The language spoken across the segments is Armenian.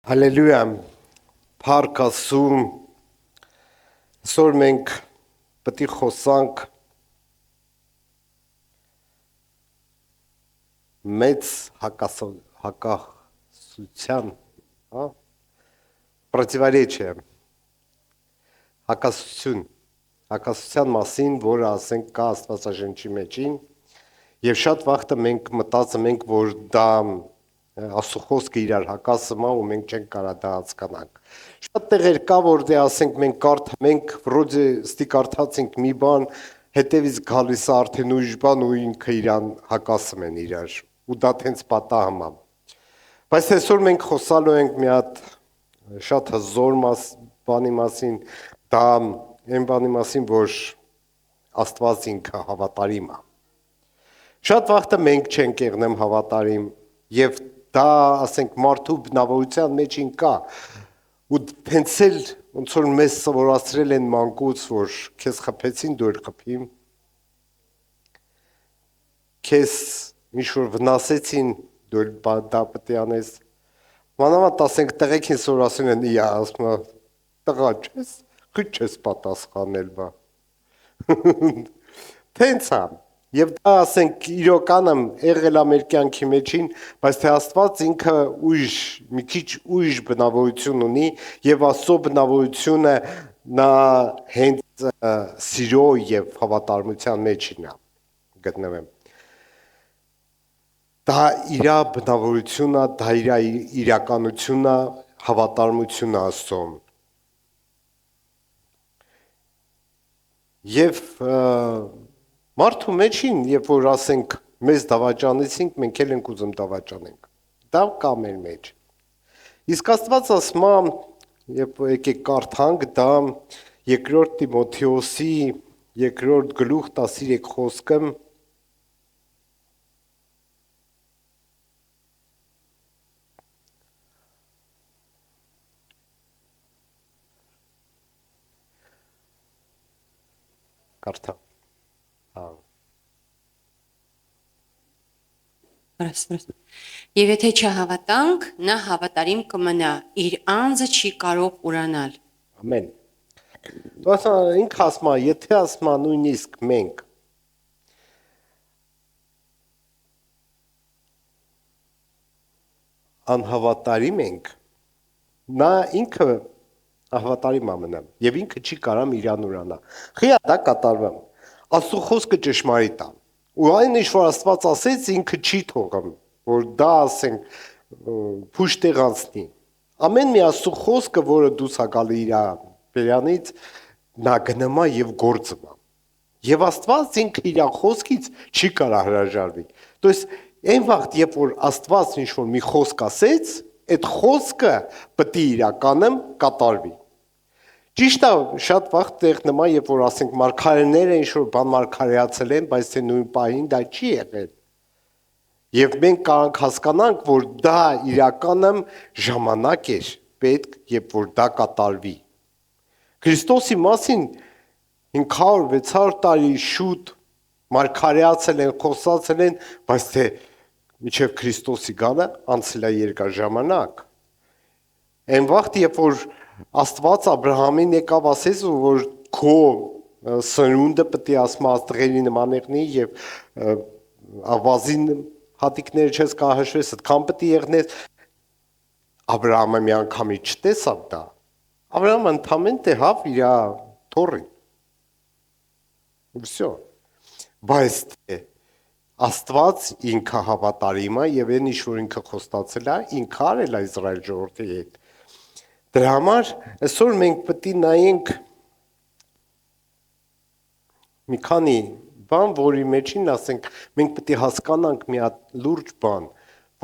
Հալելույա, փառք Աստծուն, այսօր մենք պետք է խոսանք մեծ հակասության, противоречия, հակասության մասին, որը ասենք կա Աստվածաշնչի մեջին, եւ շատ վաղտը մենք մտածում ենք, որ դա Աստծո խոսքը իրար հակասում է ու մենք չենք կարող դա հասկանանք։ Շատ տեղեր կա, որ դե ասենք մենք կարդանք, վրոդե ստի կարդացինք մի բան, հետևից գալիս է արդեն ուրիշ բան ու ինքը իրան հակասում են իրար ու դա տենց պատահում է։ Բայց այսօր մենք խոսալու ենք մի հատ շատ հզոր բանի մասին, դա այն բանի մասին, որ Աստված ինքը հավատարիմ է։ Շատ վաղտը մենք չենք եղնեմ հավատարիմ եւ դա ասենք մարդու բնավորության մեջ ինքա ու հենց էլ ոնց որ մեզ սովորացրել են մանկուց, որ քեզ խփեցին դու էլ խփիմ, քեզ ինչ որ վնասեցին դու էլ դա պետք է անես, մանավանդ ասենք տղեկին սովորացրել են իա ասում է տղա չես քիչ չես պատասխանել բա տենց է եւ դա ասենք իրականում եղել է մեր կյանքի մեջին, բայց թե Աստված ինքը ուրիշ մի քիչ ուրիշ բնավորություն ունի եւ Աստծո բնավորությունը նա հենց սիրո եւ հավատարմության մեջին է գտնվում։ Դա իր բնավորությունն է, դա իր իրականությունն է, հավատարմությունը Աստծոն։ Եվ մարդու մեջին, երբ որ ասենք մեզ դավաճանեցինք, մենք էլ ենք ուզում դավաճանենք։ Դա կա մեր մեջ։ Իսկ Աստված ասում է, երբ եկեք կարդանք, դա երկրորդ Տիմոթեոսի երկրորդ գլուխ 13 խոսքը կարդա։ Եվ եթե չհավատանք, նա հավատարիմ կմնա, իր անձը չի կարող ուրանալ։ Ամեն։ Դու ինքը ասում է, եթե ասում է նույնիսկ մենք անհավատարիմ ենք, նա ինքը հավատարիմ է մնամ եւ ինքը չի կարող իրան ուրանալ։ Խիա դա կատարվում։ Աստծո խոսքը ճշմարիտ է։ Ու այն ինչ որ Աստված ասեց, ինքը չի թողում, որ դա ասենք փուշ տեղ անցնի։ Ամեն մի Աստծո խոսքը, որը դուս է գալի իր բերանից, նա գնում է եւ գործում է։ Եվ Աստված ինքը իր խոսքից չի կարող հրաժարվի։ То есть այն վաղտ, երբ որ Աստված ինչ որ մի խոսք ասեց, այդ խոսքը պետք է իրականում կատարվի։ Ճիշտ է, շատ վաղ տեղն է, երբ որ ասենք մարգարեները ինչ որ բան մարգարեացել են, բայց թե նույն պահին դա չի եղել։ Եվ մենք կարող հասկանանք, որ դա իրականում ժամանակ էր պետք, երբ որ դա կատարվի։ Քրիստոսի մասին 500-600 տարի շուտ մարգարեացել են, խոսացել են, բայց թե մինչև Քրիստոսի գալը անցել է երկար ժամանակ։ Այն վաղտ, երբ որ Աստված Աբրահամին եկավ ասեց, որ քո սնունդը պետք է ասում աստղերի նման եղնի եւ ավազին հատիկները չես կահաշվես, այդքան պետք է եղնես։ Աբրահամը մի անգամի չտեսավ դա։ Աբրահամը ընդամենը տեղավ իր թորին։ Всё։ Բայց Աստված ինքը հավատարիմ է եւ այն ինչ որ ինքը խոստացել է, ինքը արել է Իսրայել ժողովրդի հետ։ Դրա համար այսօր մենք պետք է նայենք մի քանի բան, որի մեջին ասենք մենք պետք է հասկանանք մի հատ լուրջ բան,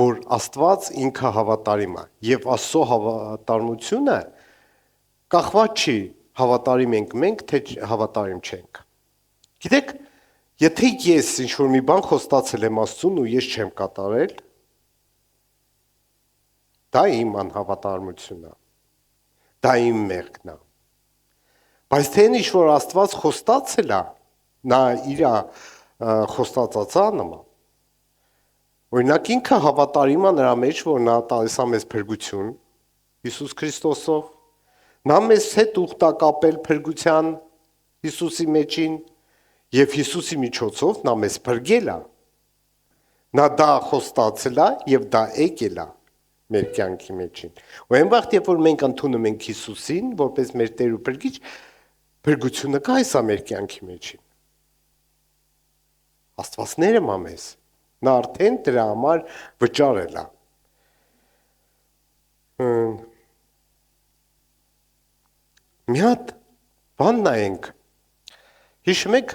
որ Աստված ինքը հավատարիմ է եւ Աստծո հավատարմությունը կախված չի հավատարիմ ենք մենք, թե հավատարիմ չենք։ Գիտեք, եթե ես ինչ որ մի բան խոստացել եմ Աստծուն ու ես չեմ կատարել, դա իմ անհավատարմությունն է։ Դա իմ մեղքն է։ Բայց թե ինչ որ Աստված խոստացել է, նա իր խոստացածը անում է։ Օրինակ ինքը հավատարիմ է նրա մեջ, որ նա տալիս է մեզ փրկություն, Հիսուս Քրիստոսով, նա մեզ հետ ուխտակապել փրկության Հիսուսի մեջին եւ Հիսուսի միջոցով նա մեզ փրկել է։ Նա դա խոստացել է եւ դա եկել է մեր կյանքի մեջին։ Ու այն վաղ երբ որ մենք ընդունում ենք Հիսուսին որպես մեր Տեր ու Փրկիչ, փրկությունը կա է մեր կյանքի մեջին։ Աստվածները մամես։ Նա արդեն դրա համար վճարել է։ Մի հատ բան նայենք։ Հիշում եք,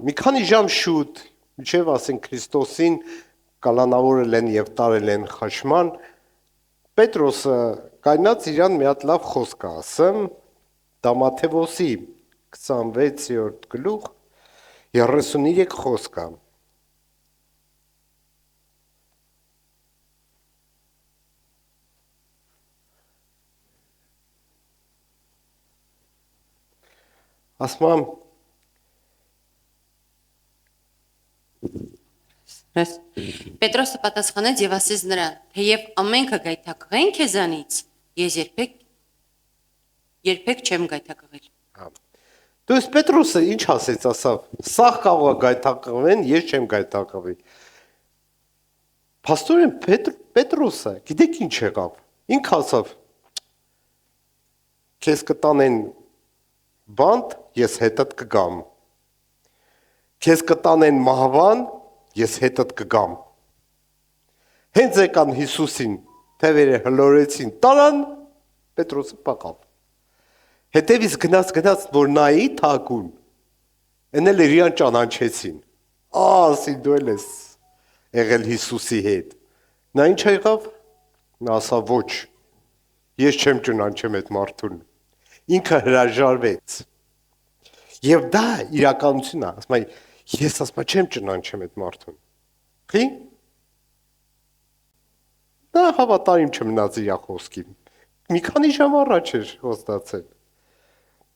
մի քանի ժամ շուտ, մինչև ասենք Քրիստոսին կալանավորել են եւ տարել են խաչման, Պետրոսը կայնած իրան մի հատ լավ խոսք է ասում, դա Մատթեոսի 26-րդ գլուխ 33 խոսք է։ Ասում Պետրոսը պատասխանեց եւ ասեց նրան. թեև ամենքը գայթակղեն քեզանից, ես երբեք չեմ գայթակղել։ Դու Պետրոսը ինչ ասեց, ասավ, սաղ կարող է գայթակղվեն, ես չեմ գայթակղվի։ Փաստորեն Պետրոսը, գիտեք ինչ եղավ։ Ինքը ասավ, քեզ կտանեն բանտ, ես հետդ կգամ։ Քեզ կտանեն մահվան, ես հետդ կգամ։ Հենց եկան Հիսուսին, թևերը հլորեցին, տարան, Պետրոսը փակավ։ Հետևից գնաց, որ նայի թակուն, են էլ իրան ճանաչեցին, ասի դու էլ ես եղել Հիսուսի հետ, նա ինչ եղավ, նա ասավ ոչ, ես չեմ ճանաչեմ այդ մարդուն, ինքը հրաժարվեց, և դա իրականություն է, ասում է, ես ասում չեմ ճանաչեմ այդ մարդուն, խի, դա հավատարիմ չմնաց իր խոսքին, մի քանի ժամ առաջ էր խոստացել,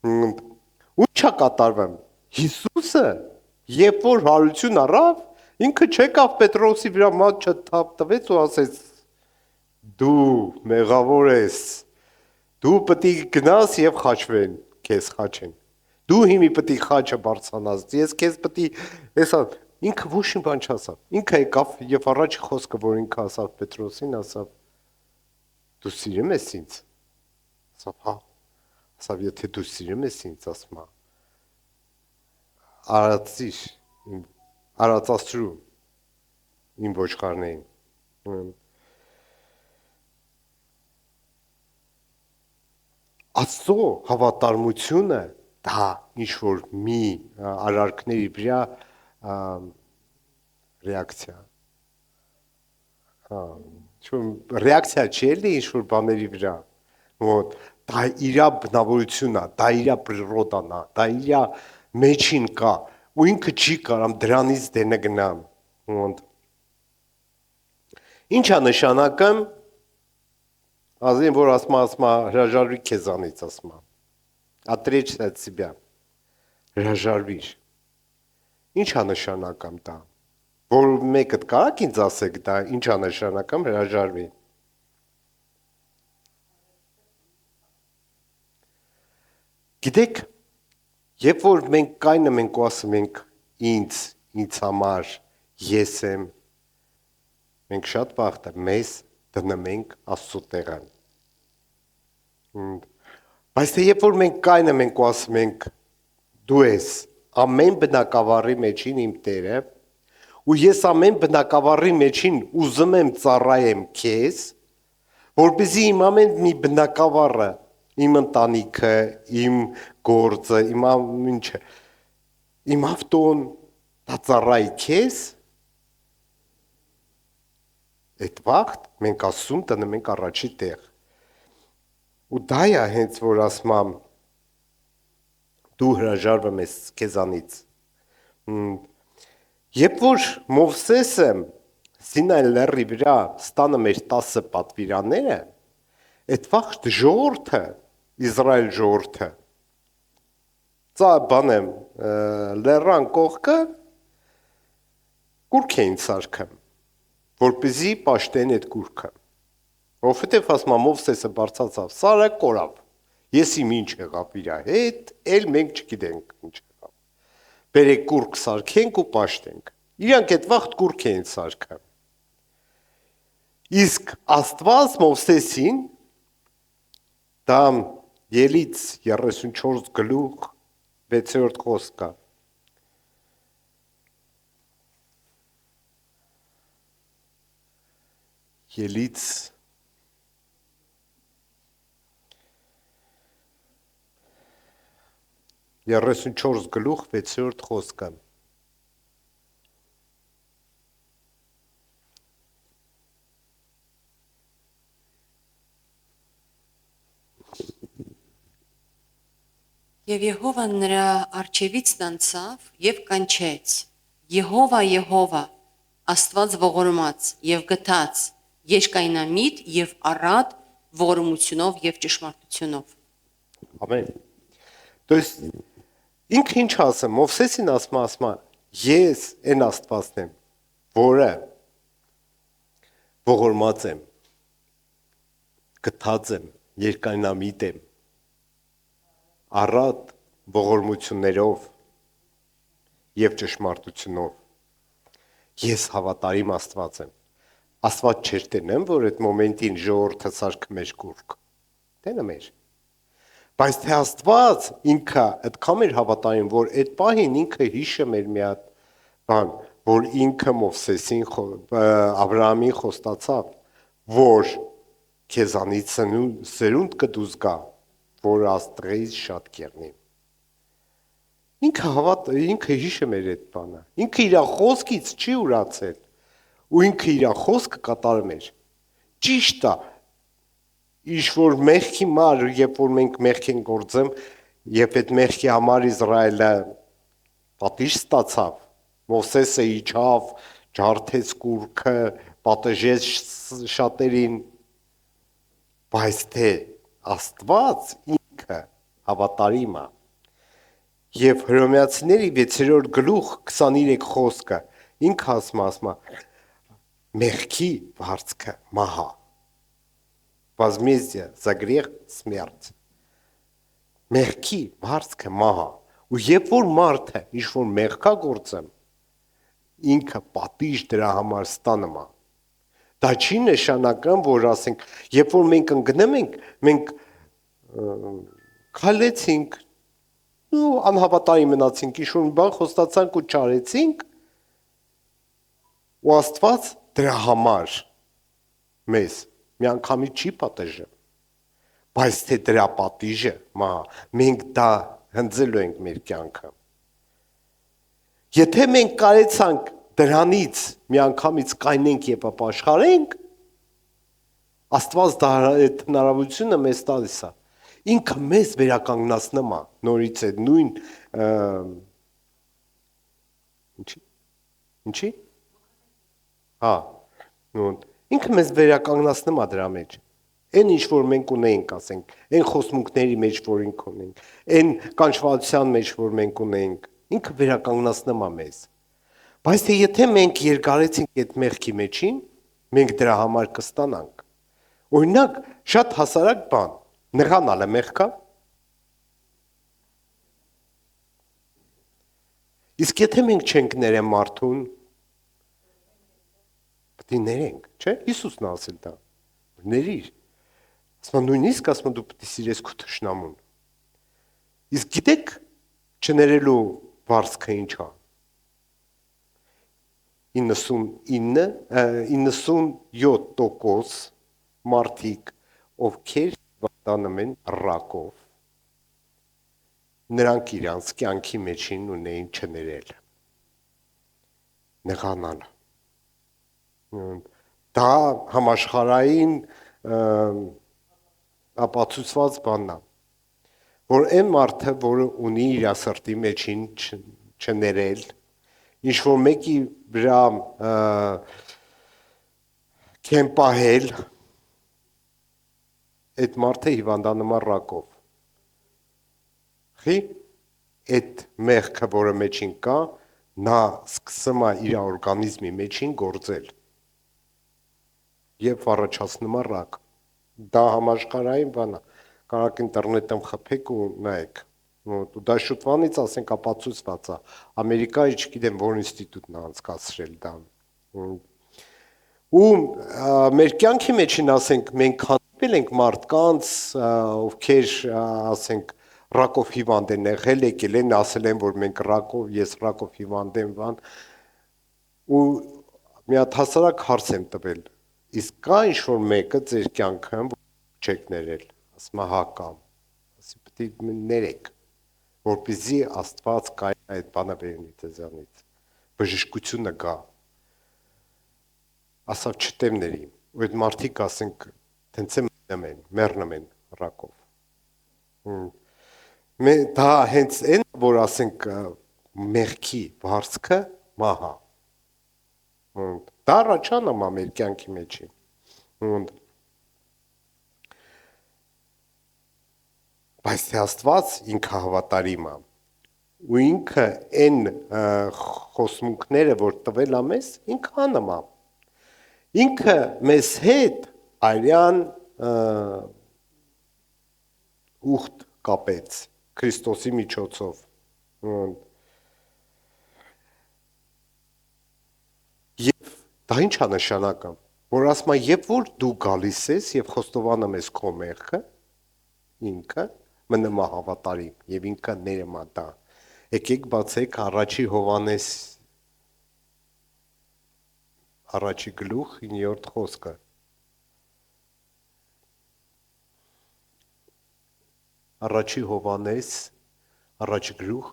ու չա կատարվում, Հիսուսը, երբ որ հարություն առավ, ինքը չեկավ Պետրոսի վրա մատ չտվեց ու ասեց, դու մեղավոր ես, դու պտի գնաս և խաչվեն, քեզ խաչեն, դու հիմի պտի խաչը բարձանաս, ես քեզ պտի, ինքը ոչ մի բան չասավ, ինքը եկավ և առաջի խոսքը, որ ինքը ասավ Պետրոսին, ասավ, դու սիրում ես ինձ, ասավ, հա, ասավ, եթե դու սիրում ես ինձ, ասում է, արածացրու իմ ոչխարներին, Աստծո հավատարմությունը դա ինչ-որ մի արարքների վրա ռեակցիա, ռեակցիա չի էլի ինչ-որ բաների վրա, դա իրա բնավորությունն է, դա իրա պրիրոդան է, դա իրա մեջին կա, ու ինքը չի կարամ դրանից դենը գնամ, ինչ է նշանակում, ազին, որ ասма հրաժարվի քեզանից, ասма, отречься от себя, հրաժարվիր, ինչ է նշանակում դա, որ մեկըդ կարակ ինձ ասեք դա, ինչ է նշանակում հրաժարվի, գիտեք, երբ որ մենք կայնում ենք ու ասում ենք ինձ համար, ես եմ, մենք շատ վաղտ մեզ դնում ենք Աստծո տեղան, բայց թե երբ որ մենք կայնում ենք ու ասում ենք դու ես ամեն բնակավարի մեջին իմ Տերը ու ես ամեն բնակավարի մեջին ուզում եմ ծառայեմ քեզ, որպեսզի իմ ամեն մի բնակավարը, իմ ընտանիքը, իմ գործը, իմ ինչը, իմ ավտոն դա ծառայի քեզ, այդ վաղտ մենք ասում տնում ենք առաջի տեղ, ու դա է հենց որ ասում եմ դու հրաժարվում ես քեզանից, երբ որ Մովսեսը Սինայ լեռի վրա ստանում էր 10 պատվիրանները, այդ վաղտ ժողովուրդը, Իսրայել ժողովուրդը, լեռան կողքը կուրք էին սարքում, որպեսզի պաշտեն այդ կուրքը, Որովհետև ասում Մովսեսը բարձացավ սարը կորավ։ Ես իմ ինչ եղավ իր հետ, էլ մենք չգիտենք ինչ եղավ։ Բերեք կուրկ սարքենք ու պաշտենք։ Իրանք այդ վաղտ կուրկ էին սարքը։ Իսկ Աստված Մովսեսին դա Ելից 34 գլուխ 6-րդ խոսքը Ելից 34 գլուխ 6-րդ խոսքը Եվ Եհովան նրա արջևից տանցավ եւ կանչեց. Եհովա, Եհովա, Աստված ողորմած եւ գթած, երկայնամիտ եւ առատ ողորմությունով եւ ճշմարտությունով։ Ամեն։ То есть ինքը ինչ ասեմ, Մովսեսին ասում, ես այն Աստվածն եմ, որը ողորմած եմ, գթած եմ, երկայնամիտ եմ, առատ ողորմություններով եւ ճշմարտությունով։ Ես հավատարիմ Աստված եմ։ Աստված չէր տենեմ, որ այդ մոմենտին ժողովուրդը սարքը մեր կուրկ։ Տենը մեր։ Բայց թե Աստված ինքը այդքան էր հավատարիմ, որ այդ պահին ինքը հիշում էր մի հատ բան, որ ինքը Մովսեսին Աբրահամին խոստացավ, որ քեզանից սերունդ կդուզ գա, որ աստղից շատ կերնի։ Ինքը հիշում էր այդ բանը։ Ինքը իր խոսքից չի ուրացել, ու ինքը իր խոսքը կատարում էր։ Ճիշտ է, ինչ որ մեղքի մար, երբ որ մենք մեղք են գործում, երբ այդ մեղքի համար Իսրայելը պատիժ ստացավ, Մովսեսը իջավ, ջարդեց կուրքը, պատժեց շատերին, բայց թե Աստված ինքը հավատարիմ է։ Եվ Հռոմեացիների 6-րդ գլուխ 23 խոսքը ինքը ասում մեղքի վարձքը մահա։ Возмездие за грех смерть։ Մեղքի վարձքը մահա։ Ու երբ որ մարդը ինչ որ մեղքա գործում, ինքը պատիժ դրա համար ստանում է։ Դա չի նշանակում, որ ասենք, երբ որ մենք ընկնում ենք, մենք քալեցինք, ու անհավատարիմ մնացինք, ինչ որ բան խոստացանք ու չարեցինք, ու Աստված դրա համար մեզ միանգամից չի պատժում, բայց թե դրա պատիժը, մենք դա հնձելու ենք մեր կյանքը։ Եթե մենք կարեցանք դրանից միանգամից կայնենք եւ ապաշխարենք, Աստված դա այդ հնարավորությունը մեզ տալիս է։ Ինքը մեզ վերականգնացնում է նորից այդ նույն ինչի։ Հա, ինքը մեզ վերականգնացնում է դրա մեջ։ Այն ինչ որ մենք ունենք, ասենք, այն խոսմունքների մեջ, որ ինք ունենք, այն կանչվածության մեջ, որ մենք ունենք, ինքը վերականգնացնում է մեզ։ Բայց թե եթե մենք երկարեցինք այդ մեղքի մեջին, մենք դրա համար կստանանք։ Օրինակ, շատ հասարակ բան, նեղանալը մեղք է։ Իսկ եթե մենք չենք ներեմ մարդուն, պետք է ներենք, չէ՞։ Հիսուսն է ասել դա։ Ներիր։ Ասում նույնիսկ ասում դու պետք է սիրես քո թշնամուն։ Իսկ գիտեք, չներելու վարձքը ինչ է։ 97% մարդիկ, ովքեր վատանում են ռակով, նրանք իրանց կյանքի մեջին ունեին չներել։ Նեղանալ։ Դա համաշխարհային ապացուցված բանն է, որ այն մարդը, որը ունի իր սրտի մեջին չներել, ինչ որ մեկի վրա կեմպահել, այդ մարդը հիվանդանում է ռակով։ Խի, այդ մեղքը, որը մեջին կա, նա սկսում է իր օրգանիզմի մեջին գործել և առաջացնում է ռակ։ Դա համաշխարհային բան է։ Կարաք ինտերնետում խփեք ու նայեք։ Ու դա շուտվանից ասենք ապացուցված է։ Ամերիկայի չգիտեմ որ ինստիտուտն է անցկացրել դա։ Ու մեր կյանքի մեջին ասենք մենք հանդիպել ենք մարդկանց, ովքեր ասենք ռակով հիվանդ են եղել, եկել են, ասել են, որ մենք ես ռակով հիվանդ եմ, բան, ու մի հատ հասարակ հարց եմ տվել, իսկ կա ինչ-որ մեկը ձեր կյանքը չեք ներել, ասում է հա կամ, ասի պետք է ներեք, որպեսզի Աստված կայ այդ բանը վերնի ձեզանից, բժշկությունը գա, ասավ չտեմ ների, ու այդ մարդիկ ասենք տենց եմ մեռնում են ռակով, դա հենց են, որ ասենք մեղքի վարձքը մահա, դա առաջանում է մեր կյանքի մեջին, բայց թե Աստված ինքը հավատարիմ է, ու ինքը այն խոսմունքները, որ տվել է մեզ, ինքը անում է, ինքը մեզ հետ արյան ուխտ կապեց Քրիստոսի միջոցով, և դա ինչ է նշանակում, որ ասում է, երբ որ դու գալիս ես և խոստովանում ես քո մեղքը, ինքը մնում է հավատարիմ և ինքը ներում է դա, եկեք բացեք առաջի Հովհաննես առաջի գլուխ 9-րդ խոսքը, առաջի Հովհաննես առաջի գլուխ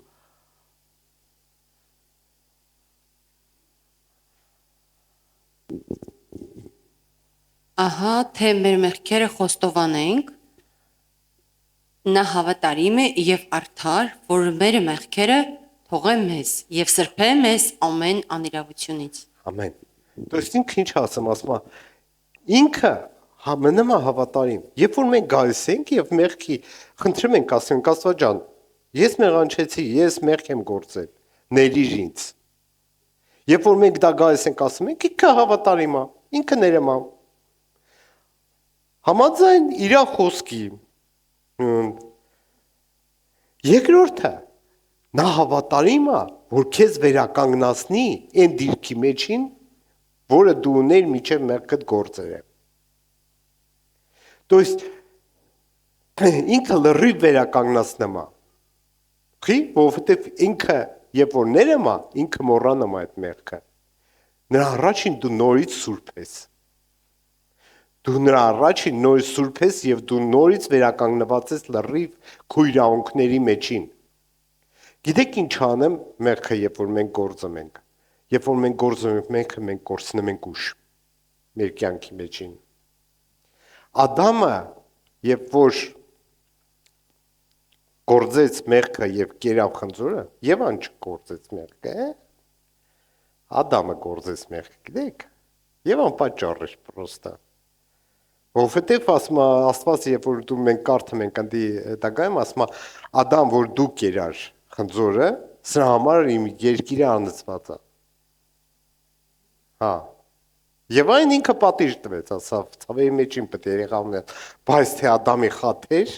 Ահա թե մեր մեղքերը խոստովանենք, նա հավատարիմ է եւ արդար, որ մեր մեղքերը թողե մեզ եւ սրբե մեզ ամեն անիրավությունից։ Ամեն։ Դες ինքը ինչ ասում է, ինքը մնում է հավատարիմ։ Երբ որ մենք գալիս ենք եւ մեղքի խնդրում ենք ասենք Աստված ջան, ես մեղանչեցի, ես մեղք եմ գործել, ներիր ինձ։ Երբ որ մենք դա գալիս ենք ասում ենք, ինքը հավատարիմ է, ինքը ներում է։ Համաձայն իր խոսքի։ Երկրորդը նա հավատարիմ է, որ քեզ վերականգնացնի այն դիրքի մեջին, որը դու ուներ միջև մեղքդ գործերը։ То есть ինքը լրիվ վերականգնացնում է։ Խի, որովհետև ինքը երբ որ ներում է, ինքը մոռանում է այդ մեղքը։ Նրա առաջին դու նորից սուրբ ես։ Դու նրա առաջին նորից սուրբ ես եւ դու նորից վերականգնված ես լրիվ քո իրավունքների մեջին։ Գիտեք ինչ անեմ մեղքը, երբ որ մենք գործում ենք։ Երբ որ մենք գործում ենք մեղքը, մենք կորցնում ենք ուժ մեր կյանքի մեջին։ Ադամը, երբ որ գործեց մեղքը եւ կերավ խնձորը, Եվան չգործեց մեղքը, Ադամը գործեց մեղքը, գիտեք։ Եվան պատճառ էր պրոստը։ Որովհետեւ ասում է Աստված, երբ որ դու մենք կարդում ենք անդի դակայում, ասում է Ադամ, որ դու կերար խնձորը, սրա համար իմ երկիրը անցված է։ Հա։ Եվ այն ինքը պատիժ տվեց, ասավ, ցավերի մեջին պետք է եղավ, բայց թե Ադամի խաթեր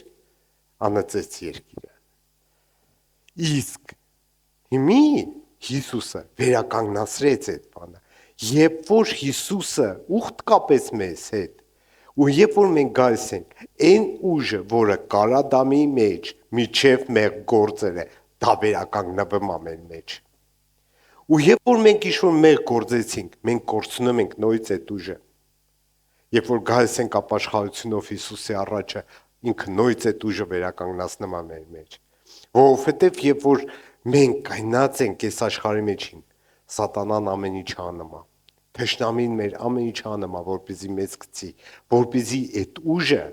անծեց երկիրը։ Իսկ հիմի Հիսուսը վերականգնացրեց այդ բանը։ Երբ որ Հիսուսը ուխտ կապեց մեզ հետ, ու երբ որ մենք գալիս ենք, այն ուժը, որը կար Ադամի մեջ, միջև մեր գործերը, դա վերականգնվում է մեր մեջ։ Ու երբ որ մենք ինչ-որ մեր գործեցինք, մենք կորցնում ենք նորից այդ ուժը։ Երբ որ գալիս ենք ապաշխարությունով Հիսուսի առաջը, ինքը նորից այդ ուժը վերականգնացնում է մեր մեջ։ Որովհետև երբ որ մենք կայնած ենք այս աշխարհի մեջին, սատանան ամեն ինչ անում է։ Թշնամին մեր ամեն ինչ անում է, որպեսզի մեզ գցի, որպեսզի այդ ուժը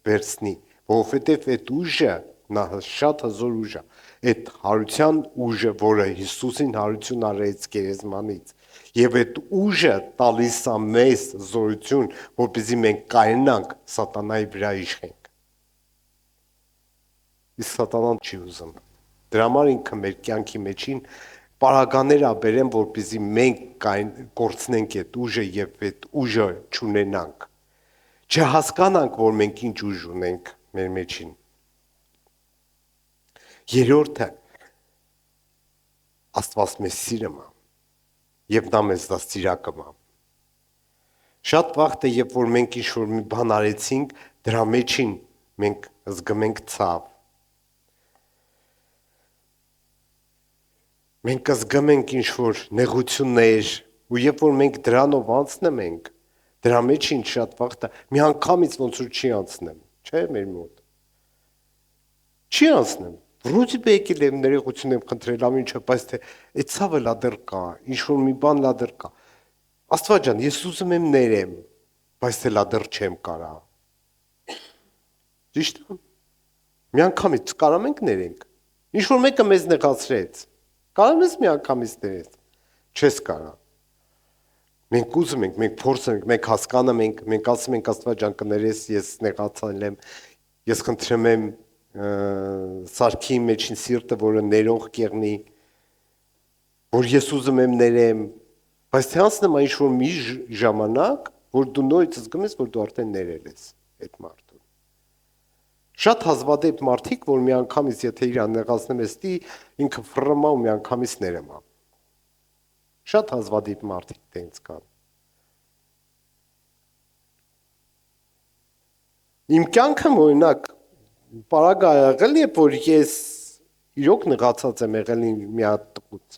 վերցնի, որովհետև այդ ուժը նա շատ հզոր ուժ է։ Այդ հարության ուժը, որը Հիսուսին հարություն արեց գերեզմանից, եւ այդ ուժը տալիս է մեզ զորություն, որպեսզի մենք կայանանք սատանայի վրա իշխենք։ Իսկ սատանան չի ուզում։ Դրա համար ինքը մեր կյանքի մեջին պարագաներ աբերեն, որպեսզի մենք կորցնենք այդ ուժը եւ այդ ուժը չունենանք։ չհասկանանք, որ մենք ինչ ուժ ունենք մեր մեջին։ Երրորդը Աստված մեզ սիրում է եւ նա մեզ դա սիրակում է։ Շատ վաղ է, երբ որ մենք ինչ-որ մի բան արեցինք, դրա մեջին մենք զգում ենք ցավ։ Մենք զգում ենք ինչ-որ նեղություններ, ու երբ որ մենք դրանով անցնում ենք, դրա մեջին շատ վաղ է, մի անգամից ոնց որ չի անցնում, չէ՞ մեր մոտ։ Չի անցնում։ Վրոդի եկել եմ ներողություն եմ խնդրել ամեն ինչը, բայց թե այդ ցավը լա դեռ կա, ինչ-որ մի բան լա դեռ կա։ Աստված ջան, ես ուզում եմ ներեմ, բայց թե լա դեռ չեմ կարա։ Ճիշտ է։ Մի անգամից կարամ ենք ներենք։ Ինչ որ մեկը մեզ նեղացրեց։ Կարամ ես մի անգամից ներես։ Չես կարա։ Մենք ուզում ենք, մենք փորձում ենք, մենք հասկանում ենք, մենք ասում ենք Աստված ջան կներես, ես նեղացել եմ, ես խնդրում եմ սարքի մեջին սիրտը, որը ներող կեղնի, որ ես ուզում եմ ներեմ, բայց թե անցնում է ինչ-որ մի ժամանակ, որ դու նորից զգում ես, որ դու արդեն ներել ես այդ մարդուն։ Շատ հազվադեպ մարդիկ, որ մի անգամից եթե իրան նեղացնում ես, ինքը ֆռմա ու մի անգամից ներեմա։ Շատ հազվադեպ մարդիկ տենց կան։ Իմ կյանքը օրինակ պարագա եղել, երբ որ ես իրոք նեղացած եմ եղել մի հատ տղուց։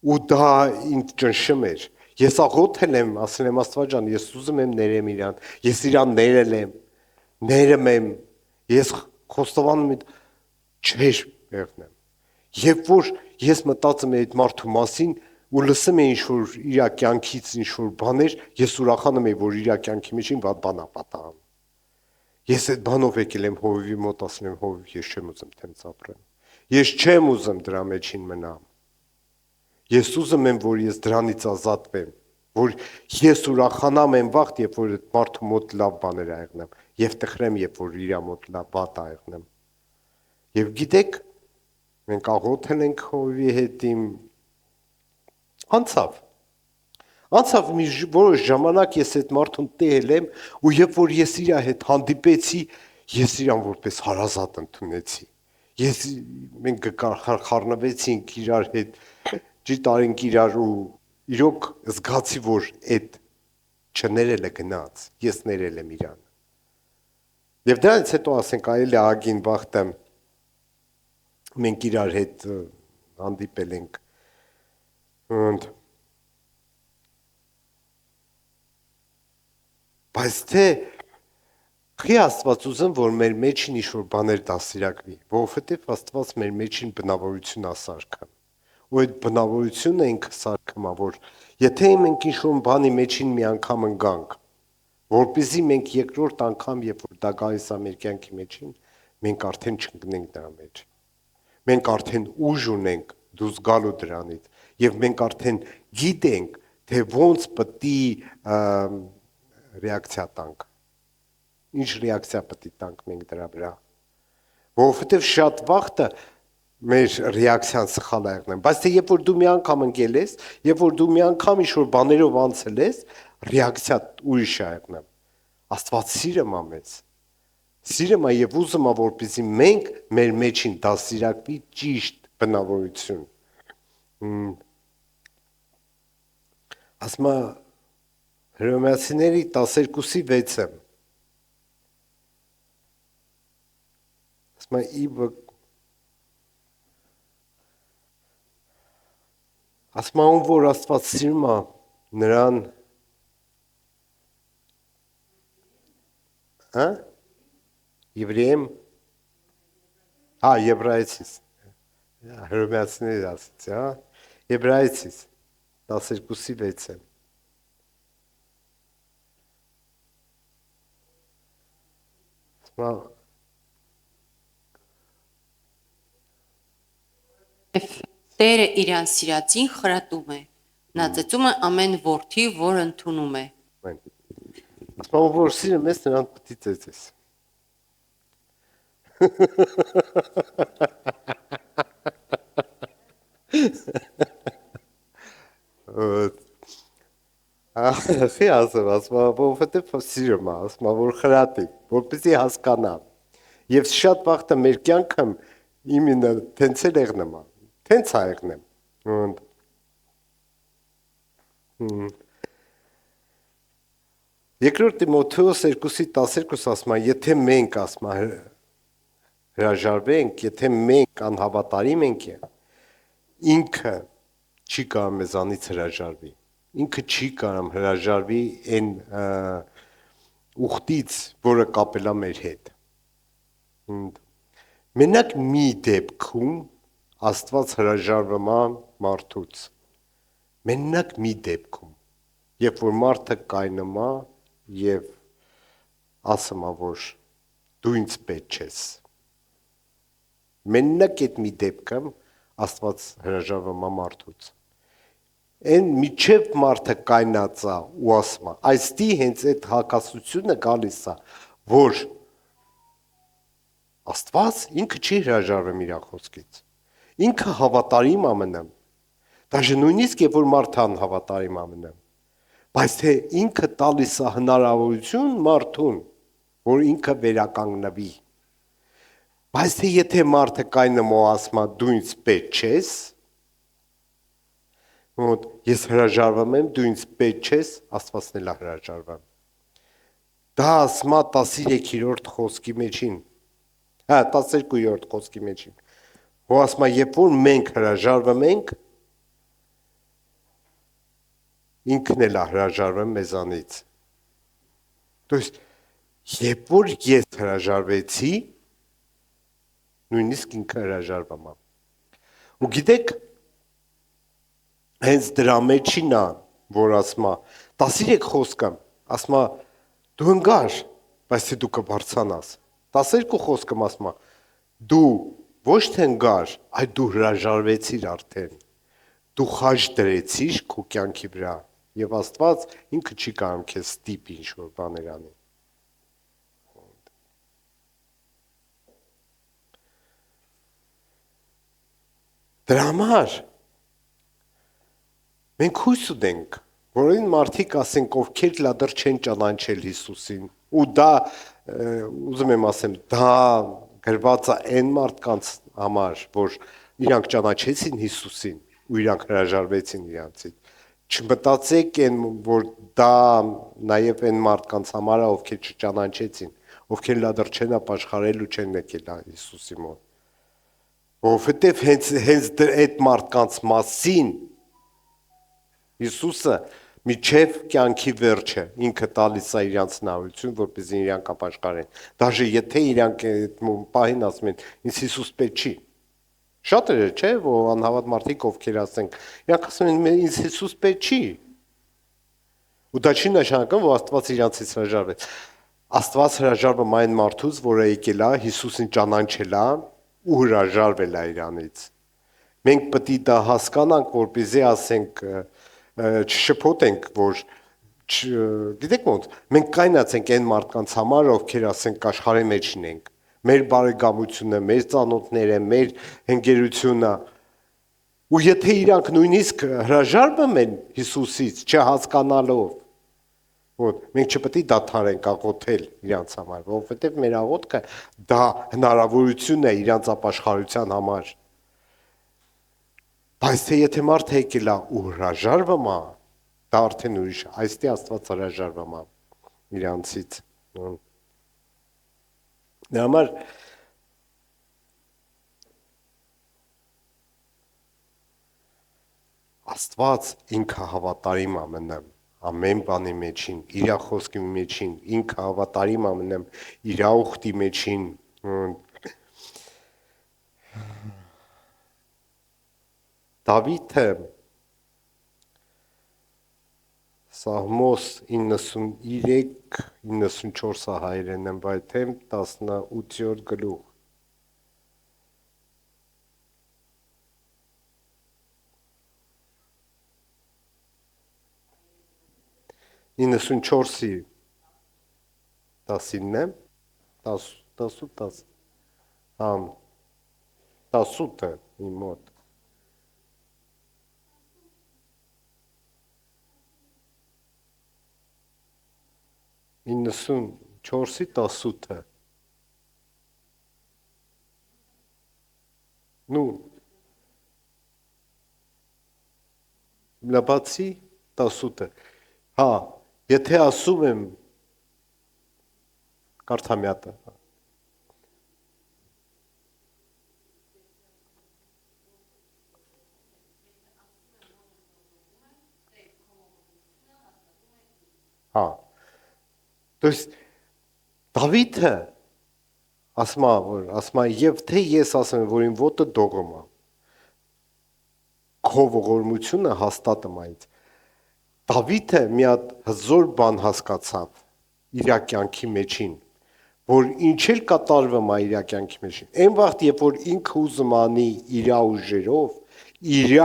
Ու դա ինձ ճնշում էր։ Ես աղոթել եմ, ասել եմ Աստված ջան, ես ուզում եմ ներեմ իրան, ես իրան ներել եմ, ներում եմ, ես խոստովանում եմ, չէր եղնեմ։ Երբ որ ես մտածում եմ այդ մարդու մասին ու լսում եմ ինչ-որ իր կյանքից ինչ-որ բաներ, ես ուրախանում եմ, որ իր կյանքի մեջ վատ բան ա պատահում։ Ես այդ բանով եկել եմ Հովիվի մոտ, ասել եմ Հովիվ, ես չեմ ուզում տենց ապրեմ։ Ես չեմ ուզում դրա մեջին մնամ։ Ես ուզում եմ, որ ես դրանից ազատվեմ, որ ես ուրախանամ այն վաղ, երբ որ այդ մարդու մոտ լավ բաներ աղնեմ, եւ տխրեմ, երբ որ իր մոտ լավ բան աղնեմ։ Եվ գիտեք, մենք աղոթել ենք Հովիվի հետ Անցավ մի որոշ ժամանակ ես այդ մարդուն տել եմ ու երբ որ ես իր հետ հանդիպեցի, ես իրան որպես հարազատ ընդունեցի։ Մենք խառնվեցինք իրար հետ, ճիտարենք իրար ու իրոք զգացի, որ այդ չներելը գնաց, ես ներել եմ իրան։ Եվ դրանից հետո ասենք այլ ագին վաղտը մենք իրար հետ հանդիպել ենք Բայց թե խի Աստված ուզում, որ մեր մեջին ինչ-որ բաներ դասիրակվի, որովհետև Աստված մեր մեջին բնավորություն է սարքում։ Ու այդ բնավորությունը ինքը սարքում է, որ եթե մենք ինչ-որ բանի մեջին մի անգամ ընկանք, որպեսզի մենք երկրորդ անգամ, երբ որ դա գալիս է մեր կյանքի մեջին, մենք արդեն չընկնենք դրա մեջ։ Մենք արդեն ուժ ունենք դուրս գալու դրանից, եւ մենք արդեն գիտենք, թե ոնց պետք է ռեակցիա տանք։ Ինչ ռեակցիա պետք է տանք մենք դրա վրա։ Որովհետև շատ վաղ մեր ռեակցիան սխալ է եղնում, բայց թե երբ որ դու մի անգամ ընկել ես, երբ որ դու մի անգամ ինչ-որ բաներով անցել ես, ռեակցիա ուրիշ է եղնում։ Աստված սիրում է մեզ։ Սիրում է եւ ուզում է, որպեսզի մենք մեր մեջին դասիրակվի ճիշտ բնավորություն։ Ասма Հռոմեացիների 12:6-ը ասма ասма ում որ Աստված սիրում է նրան Եվրայեմ Եբրայեցիս Հռոմեացիների ասից Եբրայեցիս 12:6-ը Տերը իրան սիրածին խրատում է, նա ծեծում է ամեն որդի, որ ընդունում է։ Ասма ում որ սիրում ես նրան պետք է ծեծես։ Ախի ասում, որովհետև սիրում եմ, ասում, որ խրատի, որպեսզի հասկանա։ Եվ շատ վաղտը մեր կյանքը իմինը տենց էլ եղնեմ, տենց ա եղնեմ։ Երկրորդ Տիմոթեոս 2:12 ասում է, եթե մենք ասում է հրաժարվենք, եթե մենք անհավատարիմ ենք, ինքը չի կարող մեզանից հրաժարվի։ Ինքը չի կարող հրաժարվի այն ուխտից, որը կապել է մեր հետ։ Մենակ մի դեպքում Աստված հրաժարվում է մարդուց։ Մենակ մի դեպքում, երբ որ մարդը կայնում է եւ ասում է, որ դու ինձ պետք ես։ Մենակ այդ մի դեպքում Աստված հրաժարվում է մարդուց։ Այն միջև մարդը կայնած է ու ասում է, այստի հենց այդ հակասությունը գալիս է, որ Աստված ինքը չի հրաժարվում իր խոսքից։ Ինքը հավատարիմ է մնում։ Դաժե նույնիսկ երբ որ մարդը անհավատարիմ է մնում, բայց թե ինքը տալիս է հնարավորություն մարդուն, որ ինքը վերականգնվի։ Բայց թե եթե մարդը կայնում ու ասում է դու ինձ պետք չես, ես հրաժարվում եմ, դու ինձ պետք չես, Աստվածն էլ է հրաժարվում։ Դա ասում է 13-րդ խոսքի մեջին։ 12-րդ խոսքի մեջին։ Ու ասում է, երբ որ մենք հրաժարվում ենք, ինքն էլ է հրաժարվում մեզանից։ То есть, երբ որ ես հրաժարվեցի, նույնիսկ ինքը հրաժարվում է։ Ու գիտեք, հենց դրա մեջին է, որ ասում է 13 խոսքը, ասում է դու ընկար, բայց թե դու կբարձրանաս։ 12 խոսքը ասում է դու ոչ թե ընկար, այլ դու հրաժարվեցիր արդեն։ Դու խաչ դրեցիր քո կյանքի վրա, եւ Աստված ինքը չի կարող քեզ ստիպի ինչ-որ բաներ անի։ Դրա համար մենք հույս ունենք, որ այն մարդիկ ասենք, ովքեր լադր չեն ճանաչել Հիսուսին, ու դա ուզում եմ ասեմ, դա գրված է այն մարդկանց համար, որ իրանք ճանաչեցին Հիսուսին ու իրանք հրաժարվեցին իրանցից։ Չմտածեք այն, որ դա նաև այն մարդկանց համար է, ովքեր չճանաչեցին, ովքեր լադր չեն ապաշխարել ու չեն եկել Հիսուսի մոտ։ Որովհետև հենց այդ մարդկանց մասին Հիսուսը միջև կյանքի վերջը ինքը տալիս է իրանց հնարավորություն, որպեսզի իրանք ապաշխարեն։ Դաժե եթե իրանք այդ պահին ասում են, ինձ Հիսուս պետք չի։ Շատերը չէ, որ անհավատ մարդիկ ովքեր ասենք, իրանք ասում են, ինձ Հիսուս պետք չի։ Ու դա չի նշանակում, որ Աստված իրանցից հրաժարվեց։ Աստված հրաժարվում այն մարդուց, որը եկել է, Հիսուսին ճանաչել է ու հրաժարվել է իրանից։ Մենք պետք է դա հասկանանք, որպեսզի ասենք չշփոթենք, որ գիտեք ոնց, մենք կայնած ենք այն մարդկանց համար, ովքեր ասենք աշխարհի մեջն ենք, մեր բարեկամությունը, մեր ծանոթները, մեր հնգերությունը, ու եթե իրանք նույնիսկ հրաժարվում են Հիսուսից, չհասկանալով, որ մենք չպետք է դադարենք աղոթել իրանց համար, որովհետև մեր աղոթքը դա հնարավորություն է իրանց ապաշխարության համար։ Բայց թե եթե մարդը եկել է ու հրաժարվում է, դա արդեն ուրիշ, այստեղ Աստված հրաժարվում է իրանցից։ Դրա համար Աստված ինքը հավատարիմ է մնում ամեն բանի մեջին, իր խոսքի մեջին, ինքը հավատարիմ է մնում իր ուխտի մեջին։ Դավիթը Սաղմոս 93-94 հայերեն եմ բայթեմ 18-րդ գլուխ։ 94-ի 10-ին եմ, 10, համ, 10-ը իմ մոտ։ 94-ի 18-ը։ Ну, լաբացի 18-ը։ Հա, եթե ասում եմ կարդամյատը։ Հա։ То есть Դավիթը ասма եւ թե ես ասեմ որ իմ ոտը դողում է քո ողորմությունը հաստատում այդ Դավիթը մի հատ հզոր բան հասկացավ իր կյանքի մեջին որ ինչ էլ կատարվում է իր կյանքի մեջին այն վաղտ երբ որ ինքը ուզում անի իր ուժերով իր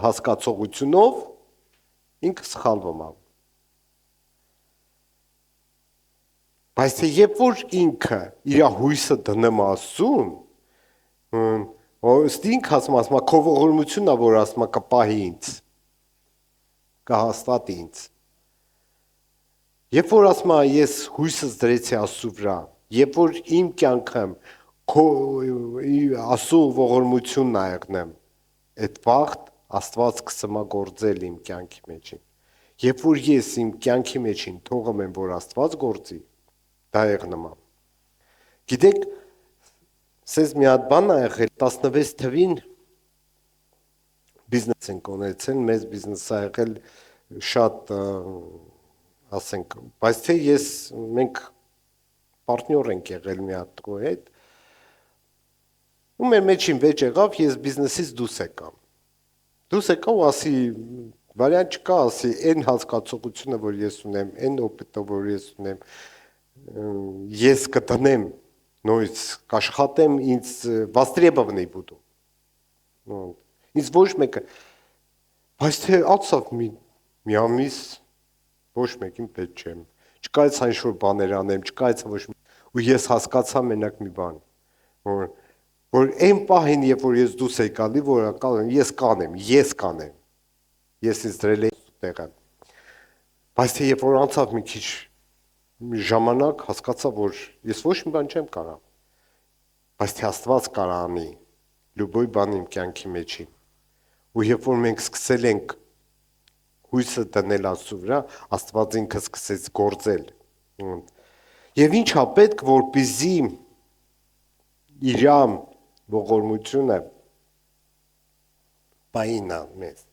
հասկացողությունով ինքը սխալվում է Բայց թե երբ որ ինքը իր հույսը դնում ասում, ըստ ինքը ասում քո ողորմությունն է որ ասում կպահի ինձ, կհաստատի ինձ։ Երբ որ ասում ես հույսս դրեցի Աստծո վրա, երբ որ իմ կյանքում քո Աստծո ողորմությունն ա եղնեմ, այդ վաղտ Աստված սկսում է գործել իմ կյանքի մեջին։ Երբ որ ես իմ կյանքի մեջին թողում եմ որ Աստված գործի դա եղնում է։ Գիտեք, սենց մի հատ բան ա եղել 16 թվին բիզնես ենք ունեցել, մեծ բիզնես ա եղել շատ ասենք, բայց թե մենք պարտնյոր ենք եղել մի հատ տղու հետ, ու մեր մեջին վեճ եղավ, ես բիզնեսից դուրս եկամ։ Դուրս եկա ու ասի, վարիանտ չկա, ասի, այն հասկացողությունը, որ ես ունեմ, այն օպիտը, որ ես ունեմ, ես կտնեմ, նույնց կաշխատեմ, ինձ востребованный буду։ Ինձ ոչ մեկը, բայց թե ացավ մի ամիս ոչ մեկին պետք չեմ։ Չկայց այն շոր բաներ անեմ, չկայց ոչ ու ես հասկացա մենակ մի բան, որ այն պահին, երբ որ ես դուրս եկալի, որ ես կանեմ, ես ինձ դրել եմ տեղը։ Բայց թե երբ որ անցավ մի քիչ ժամանակ հասկացա, որ ես ոչ մի բան չեմ կարող, բայց թե Աստված կարող անի լուբոյ բան իմ կյանքի մեջին։ Ու երբ որ մենք սկսել ենք հույսը դնել Աստծո վրա, Աստված ինքը սկսեց գործել։ Եվ ինչա պետք, որպեսզի իր ողորմությունը բայինա մեզ։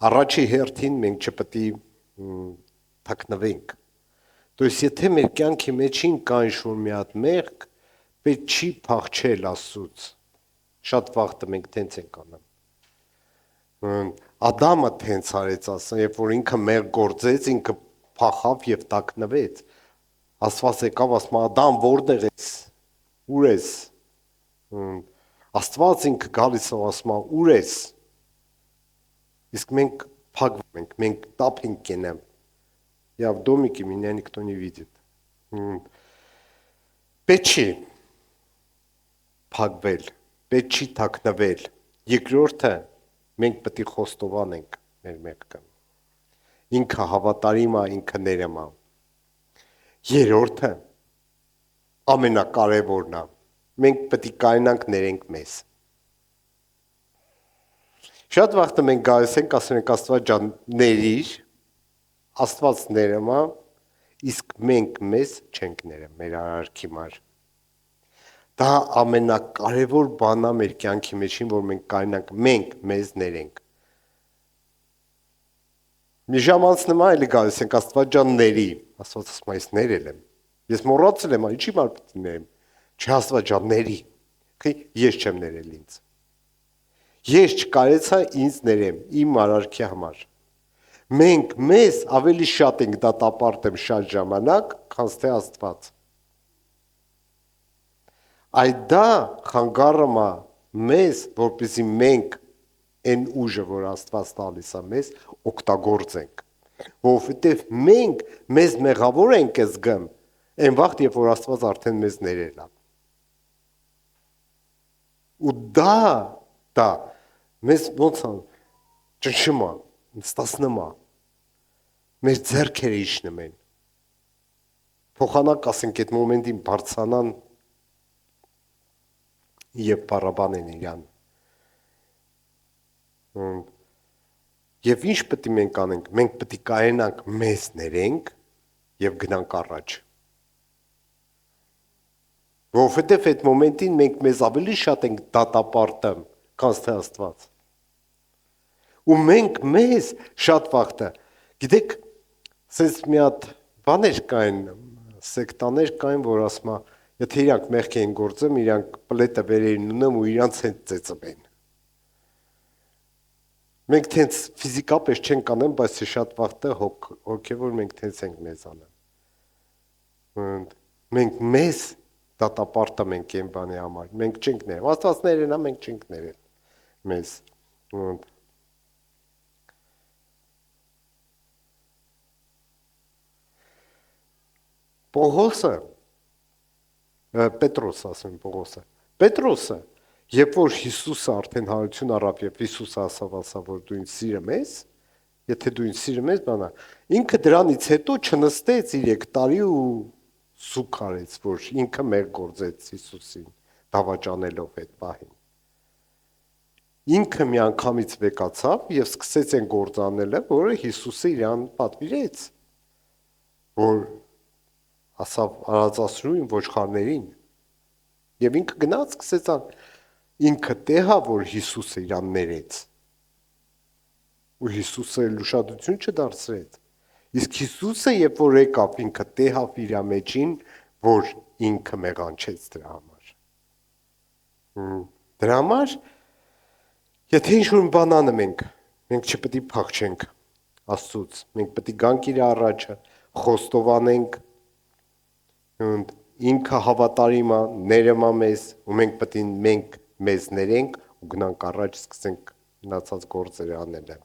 Առաջի հերթին մենք չպետք է թաքնվենք։ То есть եթե մեր կյանքի մեջին կա ինչ-որ մի հատ մեղք, պետք չի փախչել Աստծուց։ Շատ վաղ մենք տենց ենք անում։ Ադամը տենց արեց, ասեն, երբ որ ինքը մեղք գործեց, ինքը փախավ եւ թաքնվեց։ Աստված եկավ, ասում Ադամ, որտեղ ես։ Ուր ես։ Աստված ինքը գալիս է, ասում ուր ես։ Իսկ մենք փակվում ենք, մենք տափ ենք կենեմ։ Я в домике, меня никто не видит. Պետք չի փակվել, պետք չի թաքնվել։ Երկրորդը մենք պետք է խոստովանենք մեր մեղքը։ Ինքը հավատարիմ է, ինքը ներում է։ Երրորդը ամենակարևորն է։ Մենք պետք է կայանանք ներենք մեզ։ Շատ վաղ մենք գալիս ենք, ասում ենք Աստված ջան, ներիր, Աստված ներում է, իսկ մենք մեզ չենք ներում, մեր արարքի մար։ Դա ամենակարևոր բանն է մեր կյանքի մեջին, որ մենք կայանանք, մենք մեզ ներենք։ Մի ժամ անցնում է, էլի գալիս ենք Աստված ջան ների, Աստված ասում է, ես ներել եմ։ Ես մոռացել եմ, ինչի բար պետք է ներեմ։ Չէ Աստված ջան ների։ Ես չեմ ներել ինձ։ Ես չկարեցա ինձ ներեմ, իմ արարքի համար։ Մենք մեզ ավելի շատ ենք դատապարտեմ շատ ժամանակ, քան թե Աստված։ Այդ դա խանգարում է մեզ, որպեսզի մենք այն ուժը, որ Աստված տալիս է մեզ, օգտագործենք։ Որովհետև մենք մեզ մեղավոր ենք զգում, այն վաղտ, երբ որ Աստված արդեն մեզ ներել է։ Ու դա մեզ ոնց է ճնշում է, ստացնում է։ Մեր ձեռքերը իջնում են։ փոխանակ ասենք այդ մոմենտին բարձանան եւ բարաբանեն իրան։ Եվ ինչ պետք է մենք անենք, մենք պետք է կայանանք մեզ ներենք եւ գնանք առաջ։ Որովհետեւ այդ մոմենտին մենք մեզ ավելի շատ ենք դատապարտում, քան թե Աստված։ Ու մենք մեզ շատ վաղտը, գիտեք, սենց մի հատ բաներ կային, սեկտաներ կային, որ ասում է, եթե իրանք մեղք էին գործում, իրանք պլետը վերեին ունում ու իրանք հենց ծեծվեն։ Մենք թենց ֆիզիկապես չենք անում, բայց շատ վաղտը հոգևոր մենք թենց ենք մեզ անում։ Մենք մեզ դատապարտում ենք այն բանի համար, մենք չենք ներել, Աստված ներենա, մենք չենք ներել մեզ։ Պողոսը, Պետրոս ասեմ Պողոսը, Պետրոսը, երբ որ Հիսուսը արդեն հարություն առավ եւ Հիսուսը ասավ, որ դու ինձ սիրում ես, եթե դու ինձ սիրում ես, բանա, ինքը դրանից հետո չնստեց 3 տարի ու սուք արեց, որ ինքը մեր գործեց Հիսուսին, դավաճանելով այդ պահին։ Ինքը մի անգամից վեկացավ եւ սկսեց այն գործ անելը, որը Հիսուսը իրան պատվիրեց, որ ասավ արածացրույն ոչխարներին։ Եվ ինքը գնաց սկսեց ինքը տեղա, որ Հիսուսը իրան ներեց։ Ու Հիսուսը ուշադրություն չդարձրեց։ Իսկ Հիսուսը երբ որ եկավ, ինքը տեղավ իր մեջին, որ ինքը մեղանչեց դրա համար։ Դրա համար, եթե ինչ-որ բան անում ենք, մենք չպետք է փախչենք Աստծուց։ Մենք պետք է գանք իր առաջը, խոստովանենք, ինքը հավատարիմ է, ներում է մեզ, ու մենք պետք է մենք մեզ ներենք ու գնանք առաջ, սկսենք մնացած գործերը անելը։